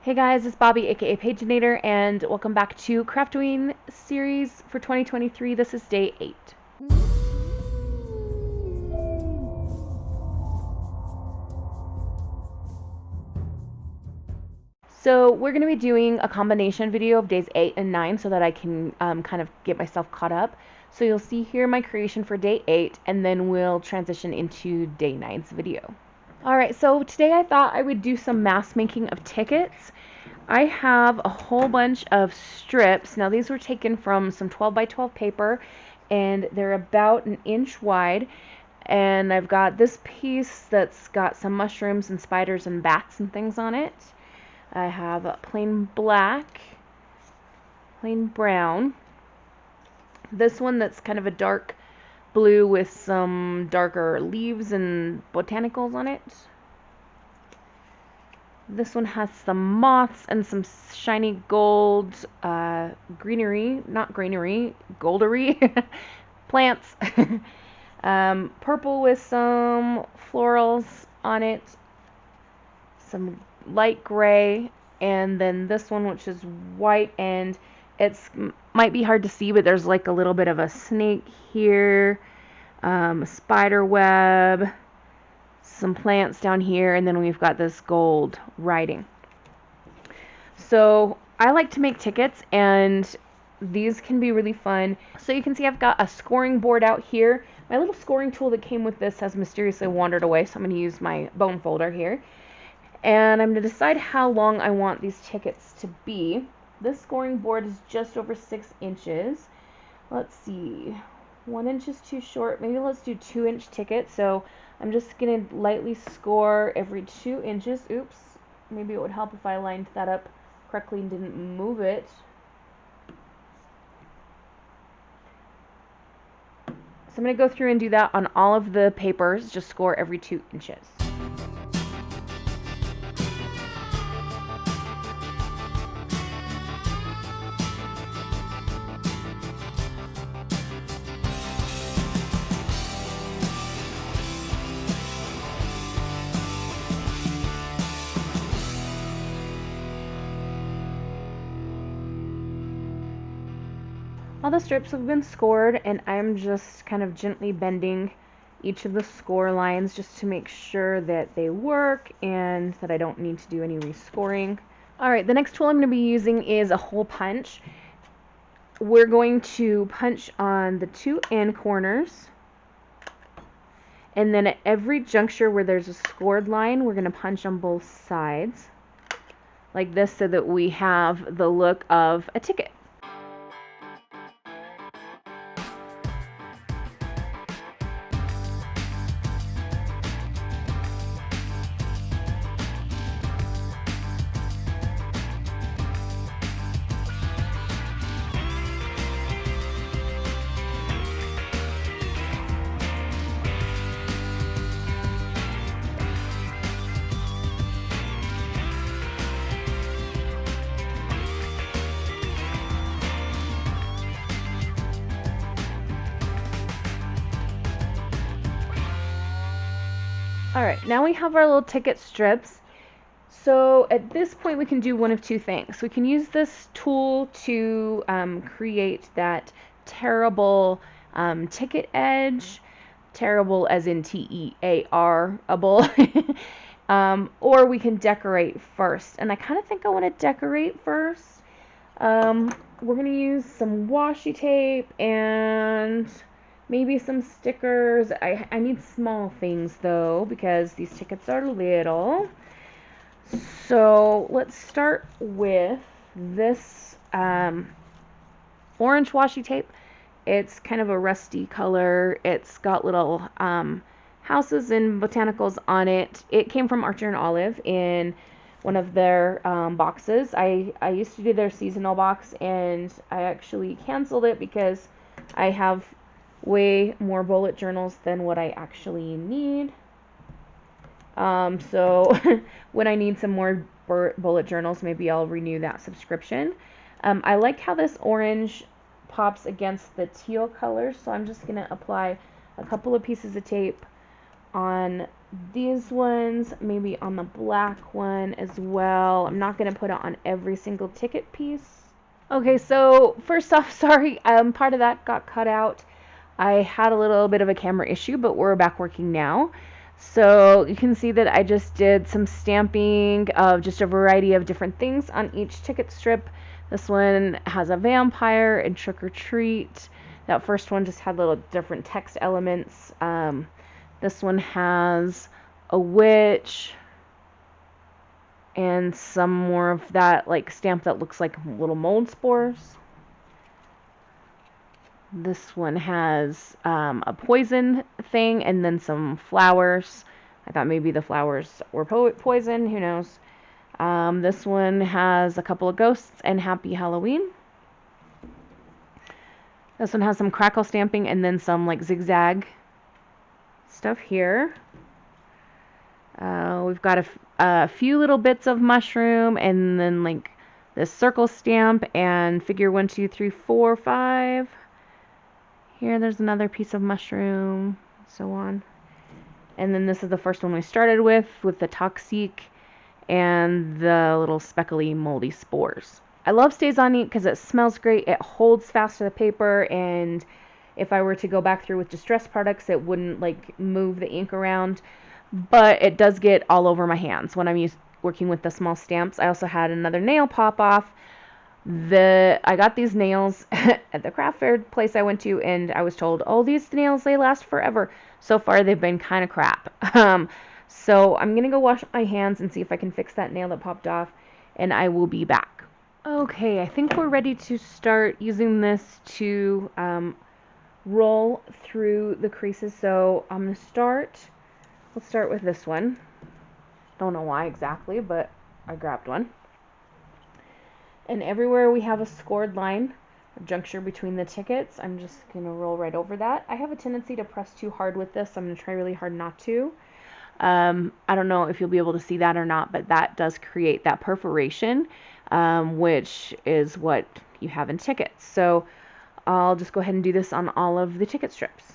Hey guys, it's Bobi, aka Paginator, and welcome back to Craftoween series for 2023. This is day 8. So we're going to be doing a combination video of days 8 and 9 so that I can kind of get myself caught up. So you'll see here my creation for day 8, and then we'll transition into day 9's video. Alright, so today I thought I would do some mass making of tickets. I have a whole bunch of strips. Now these were taken from some 12 by 12 paper, and they're about an inch wide. And I've got this piece that's got some mushrooms and spiders and bats and things on it. I have a plain black, plain brown. This one that's kind of a dark blue with some darker leaves and botanicals on it. This one has some moths and some shiny gold greenery, not greenery, goldery plants. Purple with some florals on it, some light gray, and then this one which is white, and it's might be hard to see, but there's like a little bit of a snake here, a spider web, some plants down here, and then we've got this gold writing. So I like to make tickets, and these can be really fun. So you can see I've got a scoring board out here. My little scoring tool that came with this has mysteriously wandered away, so I'm going to use my bone folder here. And I'm going to decide how long I want these tickets to be. This scoring board is just over 6 inches. Let's see. 1 inch is too short. Maybe let's do 2-inch tickets. So I'm just going to lightly score every 2 inches. Oops. Maybe it would help if I lined that up correctly and didn't move it. So I'm going to go through and do that on all of the papers. Just score every 2 inches. All the strips have been scored, and I'm just kind of gently bending each of the score lines just to make sure that they work and that I don't need to do any rescoring. Alright, the next tool I'm going to be using is a hole punch. We're going to punch on the 2 end corners, and then at every juncture where there's a scored line, we're going to punch on both sides like this so that we have the look of a ticket. Alright, now we have our little ticket strips. So at this point we can do one of two things. We can use this tool to create that terrible ticket edge, terrible as in T-E-A-R-able, or we can decorate first. And I kind of think I want to decorate first. We're going to use some washi tape and maybe some stickers. I need small things though because these tickets are little. So let's start with this orange washi tape. It's kind of a rusty color. It's got little houses and botanicals on it. It came from Archer and Olive in one of their boxes. I used to do their seasonal box, and I actually canceled it because I have way more bullet journals than what I actually need. So when I need some more bullet journals, maybe I'll renew that subscription. I like how this orange pops against the teal color, so I'm just going to apply a couple of pieces of tape on these ones maybe on the black one as well. I'm not going to put it on every single ticket piece. Okay, so first off, sorry, part of that got cut out. I had a little bit of a camera issue, but we're back working now. So you can see that I just did some stamping of just a variety of different things on each ticket strip. This one has a vampire and trick or treat. That first one just had little different text elements. This one has a witch and some more of that like stamp that looks like little mold spores. This one has a poison thing and then some flowers. I thought maybe the flowers were poison, who knows. This one has a couple of ghosts and Happy Halloween. This one has some crackle stamping and then some like zigzag stuff here. We've got a few little bits of mushroom and then like this circle stamp and figure 1, 2, 3, 4, 5. Here there's another piece of mushroom, so on. And then this is the first one we started with the toxic and the little speckly moldy spores. I love Stays On Ink because it smells great, it holds fast to the paper, and if I were to go back through with distressed products, it wouldn't like move the ink around, but it does get all over my hands when I'm working with the small stamps. I also had another nail pop off. I got these nails at the craft fair place I went to, and I was told, oh, these nails, they last forever. So far, they've been kind of crap. So I'm going to go wash my hands and see if I can fix that nail that popped off, and I will be back. Okay, I think we're ready to start using this to roll through the creases. So I'm going to let's start with this one. Don't know why exactly, but I grabbed one. And everywhere we have a scored line, a juncture between the tickets, I'm just going to roll right over that. I have a tendency to press too hard with this. I'm going to try really hard not to. I don't know if you'll be able to see that or not, but that does create that perforation, which is what you have in tickets. So I'll just go ahead and do this on all of the ticket strips.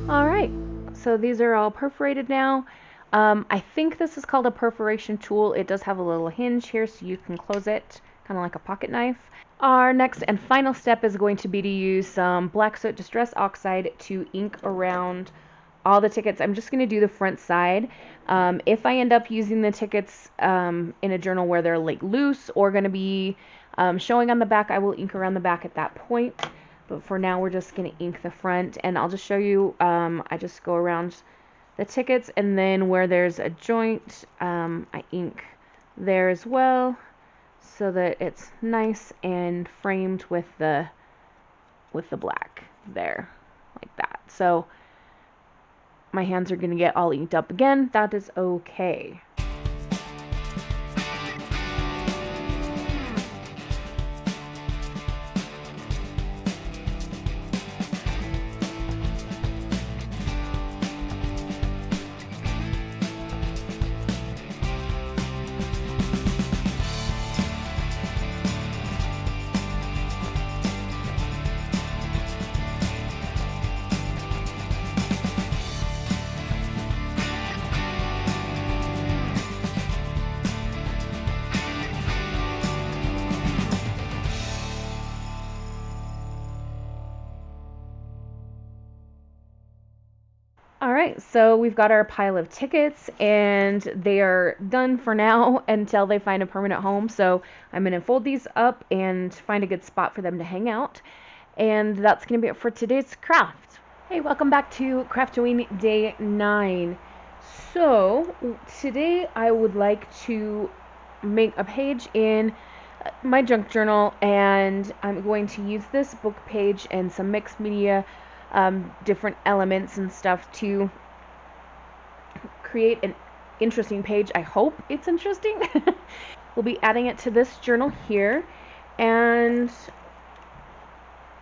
Alright, so these are all perforated now. I think this is called a perforation tool. It does have a little hinge here so you can close it, kind of like a pocket knife. Our next and final step is going to be to use some black soot distress oxide to ink around all the tickets. I'm just going to do the front side. If I end up using the tickets in a journal where they're like loose or going to be showing on the back, I will ink around the back at that point. But for now, we're just going to ink the front, and I'll just show you, I just go around the tickets, and then where there's a joint, I ink there as well, so that it's nice and framed with the black there, like that. So my hands are going to get all inked up again. That is okay. Alright, so we've got our pile of tickets, and they are done for now until they find a permanent home. So I'm going to fold these up and find a good spot for them to hang out. And that's going to be it for today's craft. Hey, welcome back to Craftoween Day 9. So today I would like to make a page in my junk journal, and I'm going to use this book page and some mixed media different elements and stuff to create an interesting page. I hope it's interesting. We'll be adding it to this journal here, and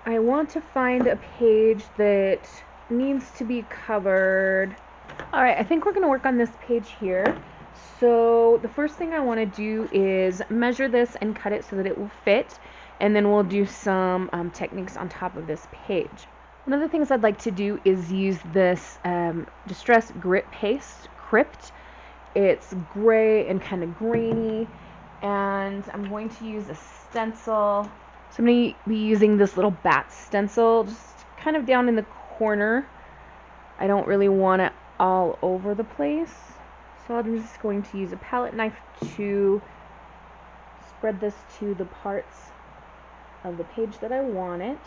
I want to find a page that needs to be covered. Alright, I think we're going to work on this page here. So the first thing I want to do is measure this and cut it so that it will fit, and then we'll do some techniques on top of this page. One of the things I'd like to do is use this Distress Grit Paste Crypt. It's gray and kind of grainy, and I'm going to use a stencil. So I'm going to be using this little bat stencil just kind of down in the corner. I don't really want it all over the place. So I'm just going to use a palette knife to spread this to the parts of the page that I want it.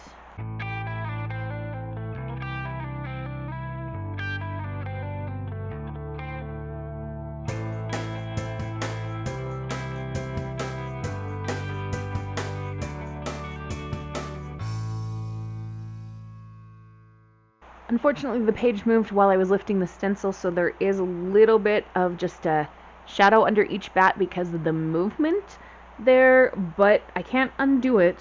Unfortunately, the page moved while I was lifting the stencil, so there is a little bit of just a shadow under each bat because of the movement there, but I can't undo it.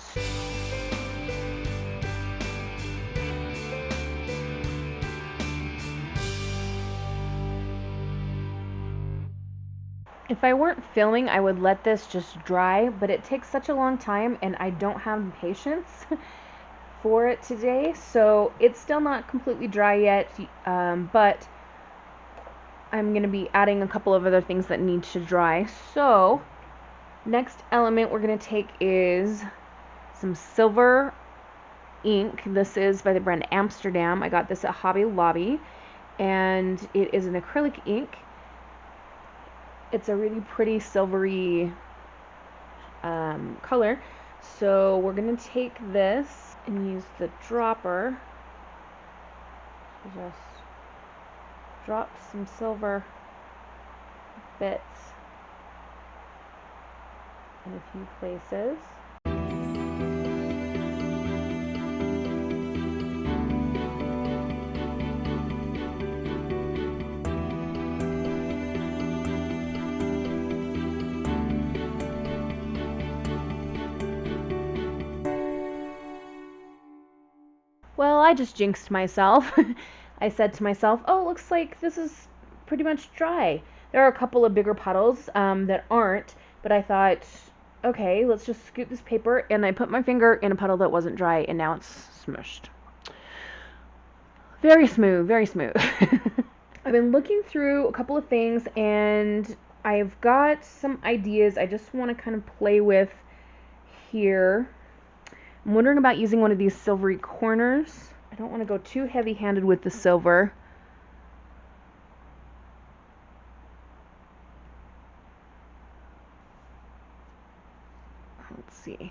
If I weren't filming, I would let this just dry, but it takes such a long time and I don't have patience for it today, so it's still not completely dry yet, but I'm going to be adding a couple of other things that need to dry. So next element we're going to take is some silver ink. This is by the brand Amsterdam. I got this at Hobby Lobby, and it is an acrylic ink. It's a really pretty silvery color. So we're going to take this and use the dropper to just drop some silver bits in a few places. Well, I just jinxed myself. I said to myself, oh, it looks like this is pretty much dry. There are a couple of bigger puddles that aren't, but I thought, okay, let's just scoop this paper, and I put my finger in a puddle that wasn't dry, and now it's smushed. Very smooth, very smooth. I've been looking through a couple of things, and I've got some ideas I just want to kind of play with here. I'm wondering about using one of these silvery corners. I don't want to go too heavy-handed with the silver. Let's see.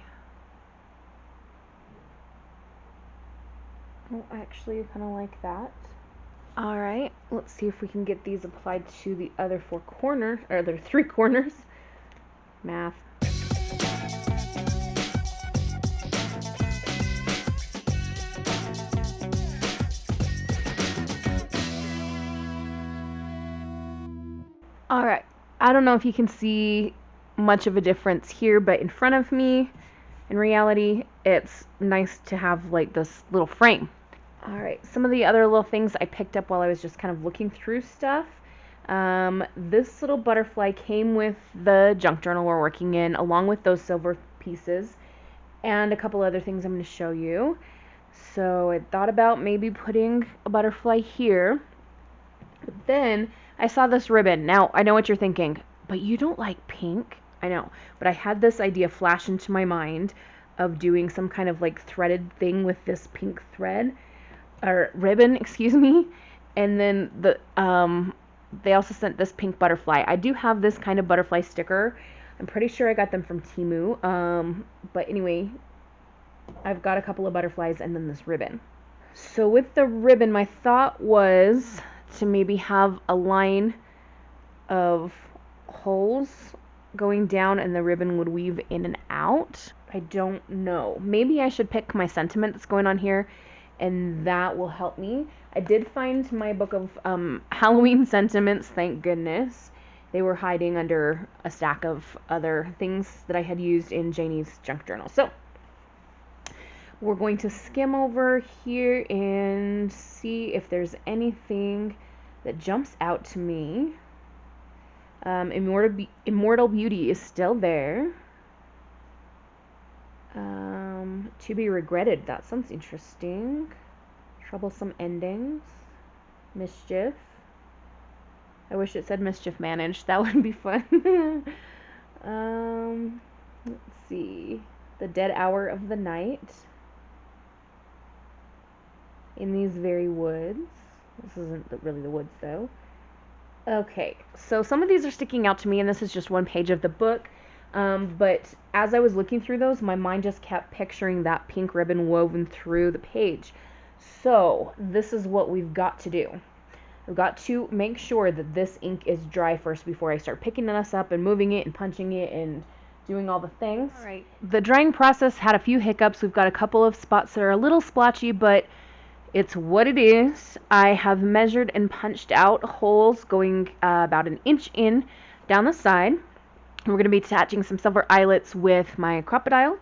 Oh, actually, I kind of like that. Alright, let's see if we can get these applied to the other four corners, or other three corners. Math. Alright, I don't know if you can see much of a difference here, but in front of me, in reality, it's nice to have like this little frame. Alright, some of the other little things I picked up while I was just kind of looking through stuff. This little butterfly came with the junk journal we're working in, along with those silver pieces, and a couple other things I'm going to show you. So I thought about maybe putting a butterfly here, but then I saw this ribbon. Now, I know what you're thinking, but you don't like pink. I know, but I had this idea flash into my mind of doing some kind of like threaded thing with this pink thread, or ribbon, excuse me, and then they also sent this pink butterfly. I do have this kind of butterfly sticker. I'm pretty sure I got them from Temu, but anyway, I've got a couple of butterflies and then this ribbon. So with the ribbon, my thought was to maybe have a line of holes going down and the ribbon would weave in and out. I don't know. Maybe I should pick my sentiment that's going on here, and that will help me. I did find my book of Halloween sentiments, thank goodness. They were hiding under a stack of other things that I had used in Janie's junk journal. So we're going to skim over here and see if there's anything that jumps out to me. Immortal Beauty is still there. To be regretted. That sounds interesting. Troublesome endings. Mischief. I wish it said mischief managed. That would be fun. Let's see. The Dead Hour of the Night. In These Very Woods. This isn't really the woods, though. Okay, so some of these are sticking out to me, and this is just one page of the book. But as I was looking through those, my mind just kept picturing that pink ribbon woven through the page. So this is what we've got to do. We've got to make sure that this ink is dry first before I start picking this up and moving it and punching it and doing all the things. All right. The drying process had a few hiccups. We've got a couple of spots that are a little splotchy, but it's what it is. I have measured and punched out holes going about an inch in down the side. We're going to be attaching some silver eyelets with my crocodile.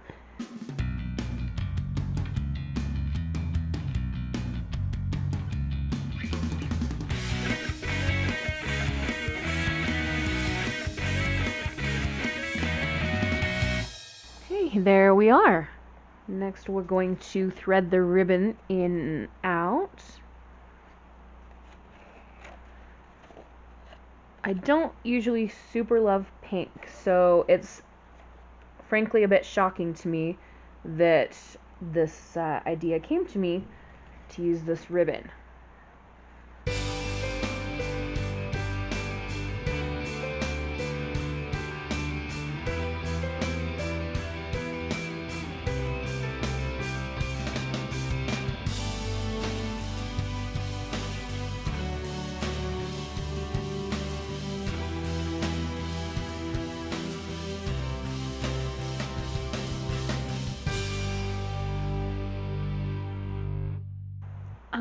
Okay, there we are. Next we're going to thread the ribbon in and out. I don't usually super love pink, so it's frankly a bit shocking to me that this idea came to me to use this ribbon.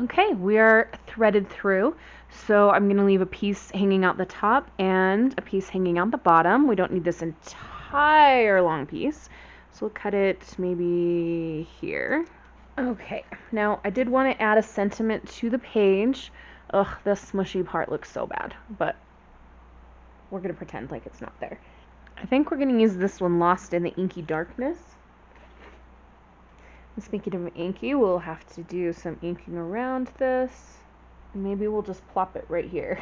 Okay, we are threaded through, so I'm going to leave a piece hanging out the top and a piece hanging out the bottom. We don't need this entire long piece, so we'll cut it maybe here. Okay, now I did want to add a sentiment to the page. Ugh, this smushy part looks so bad, but we're going to pretend like it's not there. I think we're going to use this one, Lost in the Inky Darkness. Speaking of inky, we'll have to do some inking around this. Maybe we'll just plop it right here.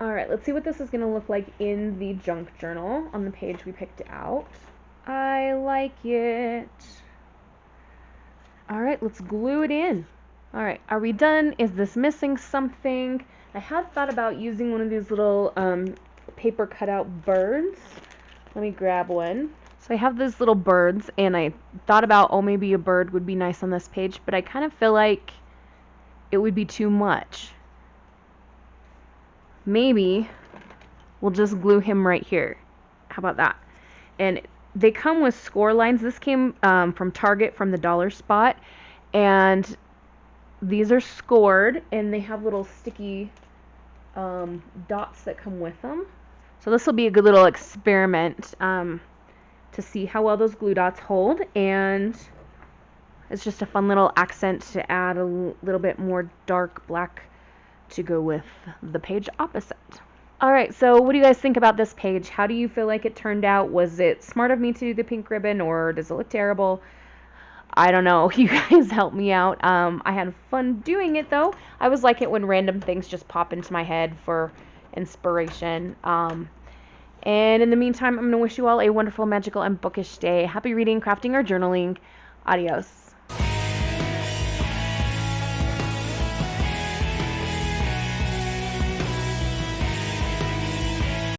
Alright, let's see what this is going to look like in the junk journal on the page we picked out. I like it. Alright, let's glue it in. Alright, are we done? Is this missing something? I had thought about using one of these little paper cutout birds. Let me grab one. So I have these little birds, and I thought about, oh, maybe a bird would be nice on this page, but I kind of feel like it would be too much. Maybe we'll just glue him right here. How about that? And they come with score lines. This came from Target, from the dollar spot, and these are scored, and they have little sticky dots that come with them. So this will be a good little experiment to see how well those glue dots hold, and it's just a fun little accent to add a little bit more dark black to go with the page opposite. Alright, so what do you guys think about this page? How do you feel like it turned out? Was it smart of me to do the pink ribbon, or does it look terrible? I don't know. You guys help me out. I had fun doing it, though. I always like it when random things just pop into my head for inspiration. And in the meantime, I'm going to wish you all a wonderful, magical, and bookish day. Happy reading, crafting, or journaling. Adios.